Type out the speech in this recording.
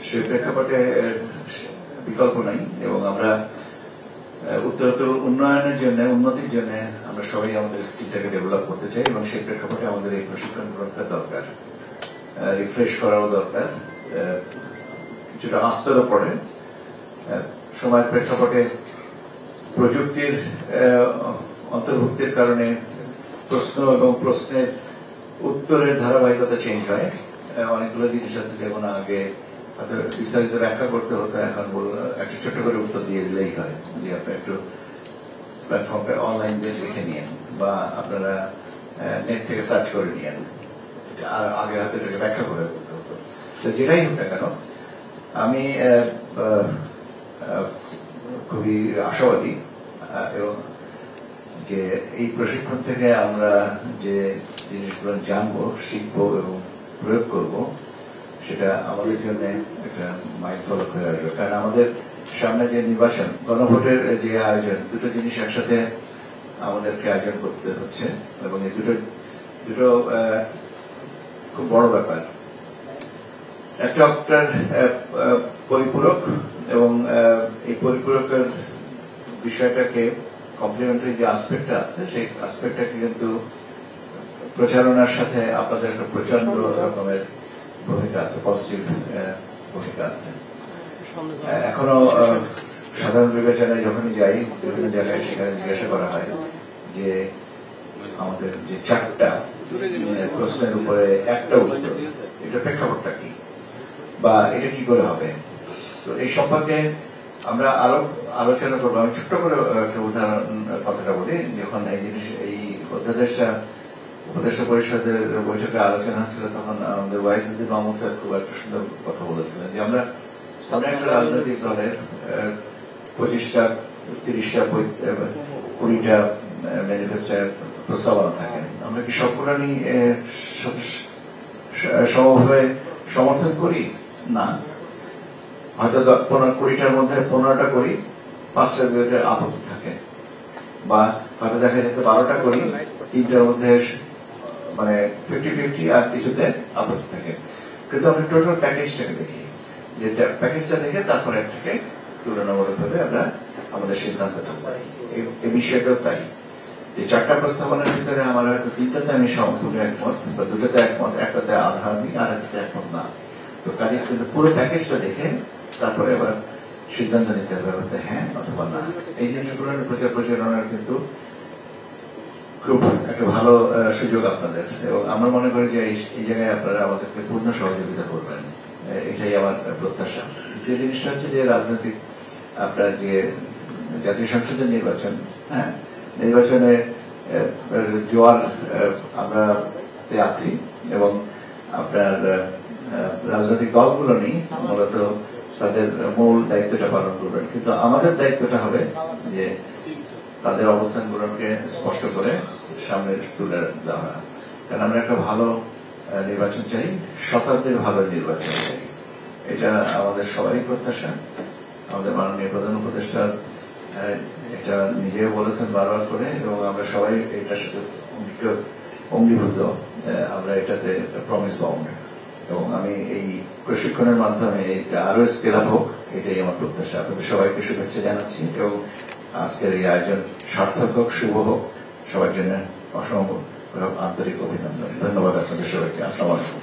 সেই প্রেক্ষাপটে বিকল্প নাই এবং আমরা উত্তরোত্তর উন্নয়নের জন্য উন্নতির জন্য আমরা সবাই আমাদের স্কিলটাকে ডেভেলপ করতে চাই এবং সেই প্রেক্ষাপটে আমাদের এই প্রশিক্ষণ গ্রহণটা দরকার, রিফ্রেশ করাও দরকার, কিছুটা আস্থারও পড়ে। সময়ের প্রেক্ষাপটে প্রযুক্তির অন্তর্ভুক্তির কারণে প্রশ্ন এবং প্রশ্নের উত্তরের ধারাবাহিকতা চেঞ্জ হয়। অনেকগুলো জিনিস আছে যেমন আগে হয়তো বিস্তারিত ব্যাখ্যা করতে হতো, এখন একটা ছোট করে উত্তর দিয়ে দিলেই হয় যে আপনি একটু প্ল্যাটফর্মটা অনলাইন দিয়ে দেখে নিয়েন বা আপনারা নেট থেকে সার্চ করে নিয়েন, আর আগে হয়তো এটাকে ব্যাখ্যা করে বলতে হতো। তো যেটাই হোক না কেন আমি খুবই আশাবাদী এবং যে এই প্রশিক্ষণ থেকে আমরা যে জিনিসগুলো জানবো, শিখবো এবং প্রয়োগ করব সেটা আমাদের জন্য একটা মাইলফলক হয়ে আসবে। কারণ আমাদের সামনে যে নির্বাচন, গণভোটের যে আয়োজন, দুটো জিনিস একসাথে আমাদেরকে আয়োজন করতে হচ্ছে এবং এই দুটো খুব বড় ব্যাপার। একটা পরিপূরক এবং এই পরিপূরকের বিষয়টাকে কমপ্লিমেন্টারি যে আসপেক্টটা আছে সেই আসপেক্টটাকে কিন্তু প্রচারণার সাথে আপনাদের একটা প্রচন্ড রকমের ভূমিকা আছে, পজিটিভ ভূমিকা আছে। এখনো সাধারণ বিবেচনায় যখনই যাই বিভিন্ন জায়গায় সেখানে জিজ্ঞাসা করা হয় যে আমাদের যে 4টা প্রশ্নের উপরে একটা উত্তর, এটা প্রেক্ষাপটটা কি বা এটা কি করে হবে। তো এই সম্পর্কে আমরা আরো আলোচনা করবো। আমি ছোট্ট করে একটা উদাহরণ কথাটা বলি। যখন এই জিনিস এই উপদেষ্টা পরিষদের বৈঠকে আলোচনা হচ্ছিল তখন আমাদের ওয়াহিদুদ্দিন মাহমুদ স্যার খুব একটা সুন্দর কথা বলেছিলেন যে আমরা একটা রাজনৈতিক দলের 25টা 30টা 20টা ম্যানিফেস্টোর প্রস্তাবনা থাকে, আমরা কি সবগুলো নিয়ে সমভাবে সমর্থন করি? না, হয়তো 20টার মধ্যে 15টা করি, 5টা বিরুদ্ধে আপত্তি থাকে, বা হয়তো দেখা যাচ্ছে 12টা করি, 3টার মধ্যে মানে 50-50 আর কিছুতে আপত্তি থাকে। কিন্তু আমরা টোটাল প্যাকেজটাকে দেখি, যে প্যাকেজটা দেখে তারপরে একটাকে তুলনামূলকভাবে আমরা আমাদের সিদ্ধান্তটা পাই। এই বিষয়টাও তাই যে 4টা প্রস্তাবনার ভিতরে আমার হয়তো 3টাতে আমি সম্পূর্ণ একমত বা 2টাতে একমত, একটাতে আধা আমি আর একটাতে একমত না। তো কাজে কিন্তু পুরো প্যাকেজটা দেখে তারপরে এবার সিদ্ধান্ত নিতে হবে হ্যাঁ অথবা না। এই জিনিসগুলোর প্রচার প্রচারণার কিন্তু খুব একটা ভালো সুযোগ আপনাদের, এবং আমরা মনে করি যে এই জায়গায় আপনারা আমাদেরকে পূর্ণ সহযোগিতা করবেন, এটাই আমার প্রত্যাশা। যে জিনিসটা হচ্ছে যে রাজনৈতিক আপনার যে জাতীয় সংসদের নির্বাচন, হ্যাঁ, নির্বাচনে জোয়ার আমরা আছি এবং আপনার রাজনৈতিক দলগুলো নেই, মূলত তাদের মূল দায়িত্বটা পালন করবেন, কিন্তু আমাদের দায়িত্বটা হবে যে তাদের অবস্থানগুলোকে স্পষ্ট করে সামনে তুলে দেওয়া। কারণ আমরা একটা ভালো নির্বাচন চাই, শতাব্দীর ভালো নির্বাচন চাই, এটা আমাদের সবারই প্রত্যাশা। আমাদের মাননীয় প্রধান উপদেষ্টা এটা নিজেও বলেছেন বারবার করে, এবং আমরা সবাই এটার সাথে অঙ্গীভূত, আমরা এটাতে প্রমিস বাউন্ড, এবং আমি এই প্রশিক্ষণের মাধ্যমে এইটা আরো স্কেল আপ হোক, এটাই আমার প্রত্যাশা। আপনাদের সবাইকে শুভেচ্ছা জানাচ্ছি এবং আজকের এই আয়োজন সার্থক হোক, শুভ হোক, সবার জন্য অসম্ভব আন্তরিক অভিনন্দন। ধন্যবাদ আপনাদের সবাইকে। আসসালামু আলাইকুম।